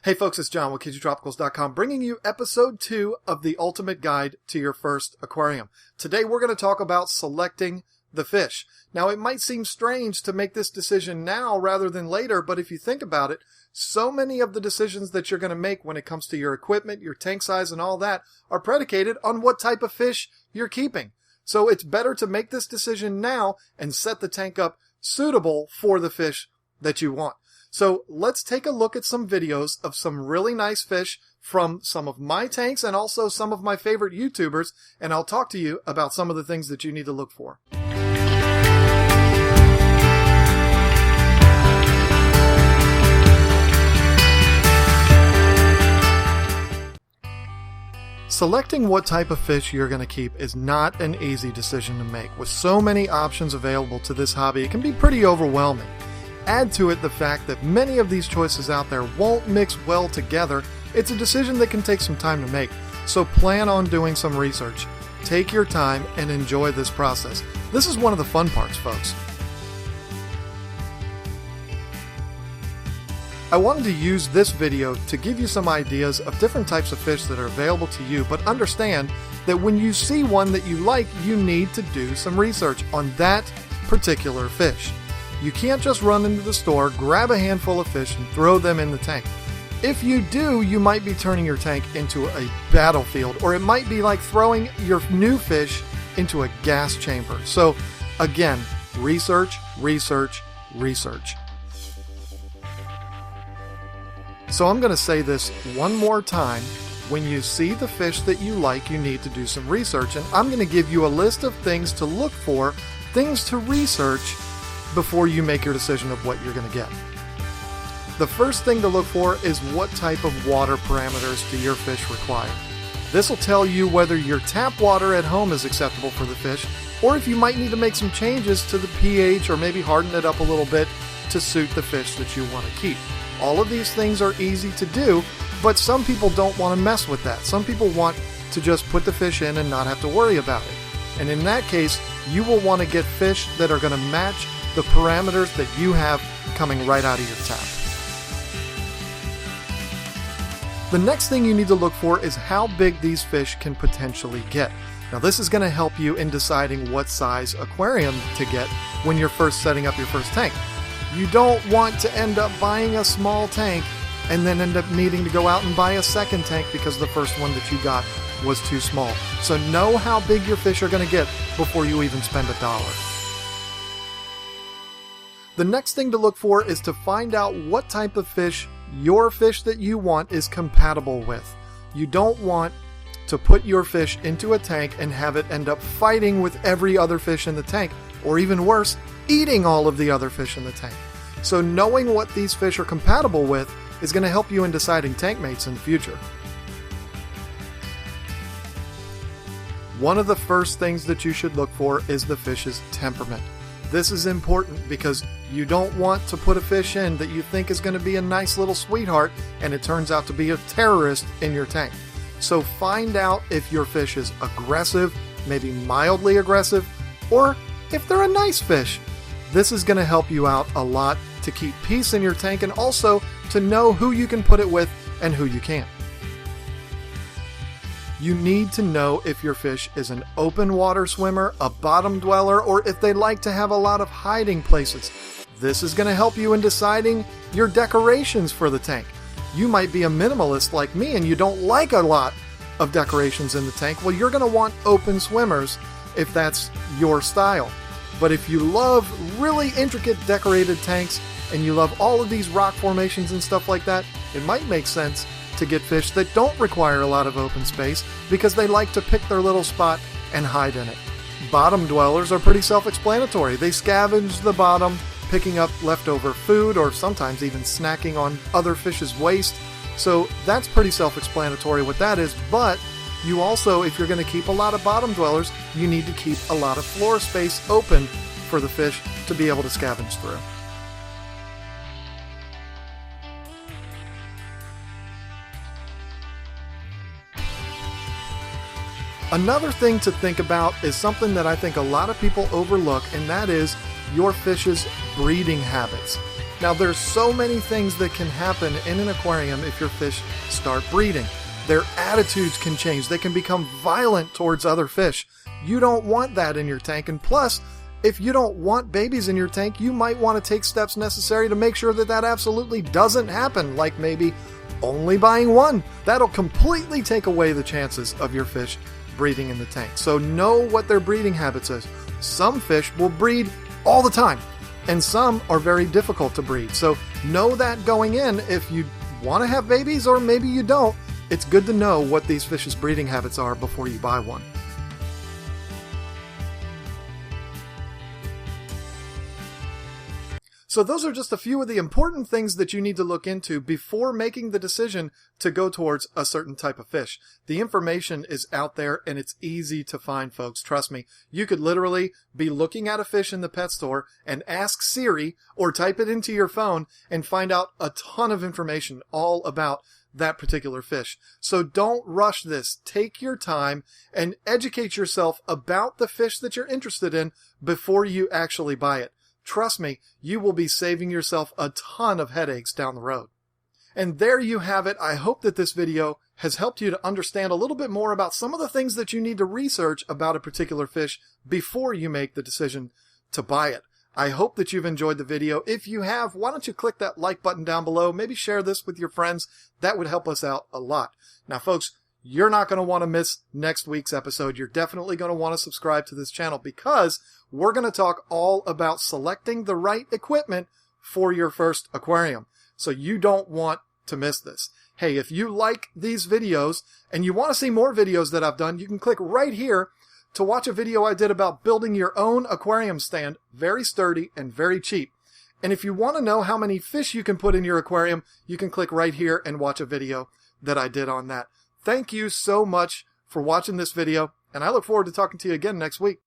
Hey folks, it's John with KGTropicals.com bringing you episode 2 of the ultimate guide to your first aquarium. Today we're going to talk about selecting the fish. Now it might seem strange to make this decision now rather than later, but if you think about it, so many of the decisions that you're going to make when it comes to your equipment, your tank size and all that are predicated on what type of fish you're keeping. So it's better to make this decision now and set the tank up suitable for the fish that you want. So let's take a look at some videos of some really nice fish from some of my tanks and also some of my favorite YouTubers, and I'll talk to you about some of the things that you need to look for. Selecting what type of fish you're going to keep is not an easy decision to make. With so many options available to this hobby, it can be pretty overwhelming. Add to it the fact that many of these choices out there won't mix well together. It's a decision that can take some time to make, so plan on doing some research. Take your time and enjoy this process. This is one of the fun parts, folks. I wanted to use this video to give you some ideas of different types of fish that are available to you, but understand that when you see one that you like, you need to do some research on that particular fish. You can't just run into the store, grab a handful of fish, and throw them in the tank. If you do, you might be turning your tank into a battlefield, or it might be like throwing your new fish into a gas chamber. So again, research, research, research. So I'm going to say this one more time. When you see the fish that you like, you need to do some research, and I'm going to give you a list of things to look for, things to research, before you make your decision of what you're going to get. The first thing to look for is what type of water parameters do your fish require. This will tell you whether your tap water at home is acceptable for the fish, or if you might need to make some changes to the pH or maybe harden it up a little bit to suit the fish that you want to keep. All of these things are easy to do, but some people don't want to mess with that. Some people want to just put the fish in and not have to worry about it. And in that case, you will want to get fish that are going to match the parameters that you have coming right out of your tap. The next thing you need to look for is how big these fish can potentially get. Now this is going to help you in deciding what size aquarium to get when you're first setting up your first tank. You don't want to end up buying a small tank and then end up needing to go out and buy a second tank because the first one that you got was too small. So know how big your fish are going to get before you even spend $1. The next thing to look for is to find out what type of fish your fish that you want is compatible with. You don't want to put your fish into a tank and have it end up fighting with every other fish in the tank, or even worse, eating all of the other fish in the tank. So knowing what these fish are compatible with is going to help you in deciding tank mates in the future. One of the first things that you should look for is the fish's temperament. This is important because you don't want to put a fish in that you think is going to be a nice little sweetheart and it turns out to be a terrorist in your tank. So find out if your fish is aggressive, maybe mildly aggressive, or if they're a nice fish. This is going to help you out a lot to keep peace in your tank and also to know who you can put it with and who you can't. You need to know if your fish is an open water swimmer, a bottom dweller, or if they like to have a lot of hiding places. This is going to help you in deciding your decorations for the tank. You might be a minimalist like me and you don't like a lot of decorations in the tank. Well, you're going to want open swimmers if that's your style. But if you love really intricate decorated tanks and you love all of these rock formations and stuff like that, it might make sense to get fish that don't require a lot of open space because they like to pick their little spot and hide in it. Bottom dwellers are pretty self-explanatory. They scavenge the bottom, picking up leftover food or sometimes even snacking on other fish's waste. So that's pretty self-explanatory what that is, but you also, if you're going to keep a lot of bottom dwellers, you need to keep a lot of floor space open for the fish to be able to scavenge through. Another thing to think about is something that I think a lot of people overlook, and that is your fish's breeding habits. Now, there's so many things that can happen in an aquarium if your fish start breeding. Their attitudes can change. They can become violent towards other fish. You don't want that in your tank. And plus, if you don't want babies in your tank, you might want to take steps necessary to make sure that that absolutely doesn't happen, like maybe only buying one. That'll completely take away the chances of your fish breeding in the tank. So know what their breeding habits is. Some fish will breed all the time, and some are very difficult to breed. So know that going in. If you want to have babies, or maybe you don't, it's good to know what these fish's breeding habits are before you buy one. So those are just a few of the important things that you need to look into before making the decision to go towards a certain type of fish. The information is out there and it's easy to find, folks. Trust me. You could literally be looking at a fish in the pet store and ask Siri or type it into your phone and find out a ton of information all about that particular fish. So don't rush this. Take your time and educate yourself about the fish that you're interested in before you actually buy it. Trust me, you will be saving yourself a ton of headaches down the road. And there you have it. I hope that this video has helped you to understand a little bit more about some of the things that you need to research about a particular fish before you make the decision to buy it. I hope that you've enjoyed the video. If you have, why don't you click that like button down below? Maybe share this with your friends. That would help us out a lot. Now, folks, you're not going to want to miss next week's episode. You're definitely going to want to subscribe to this channel because we're going to talk all about selecting the right equipment for your first aquarium. So you don't want to miss this. Hey, if you like these videos and you want to see more videos that I've done, you can click right here to watch a video I did about building your own aquarium stand. Very sturdy and very cheap. And if you want to know how many fish you can put in your aquarium, you can click right here and watch a video that I did on that. Thank you so much for watching this video, and I look forward to talking to you again next week.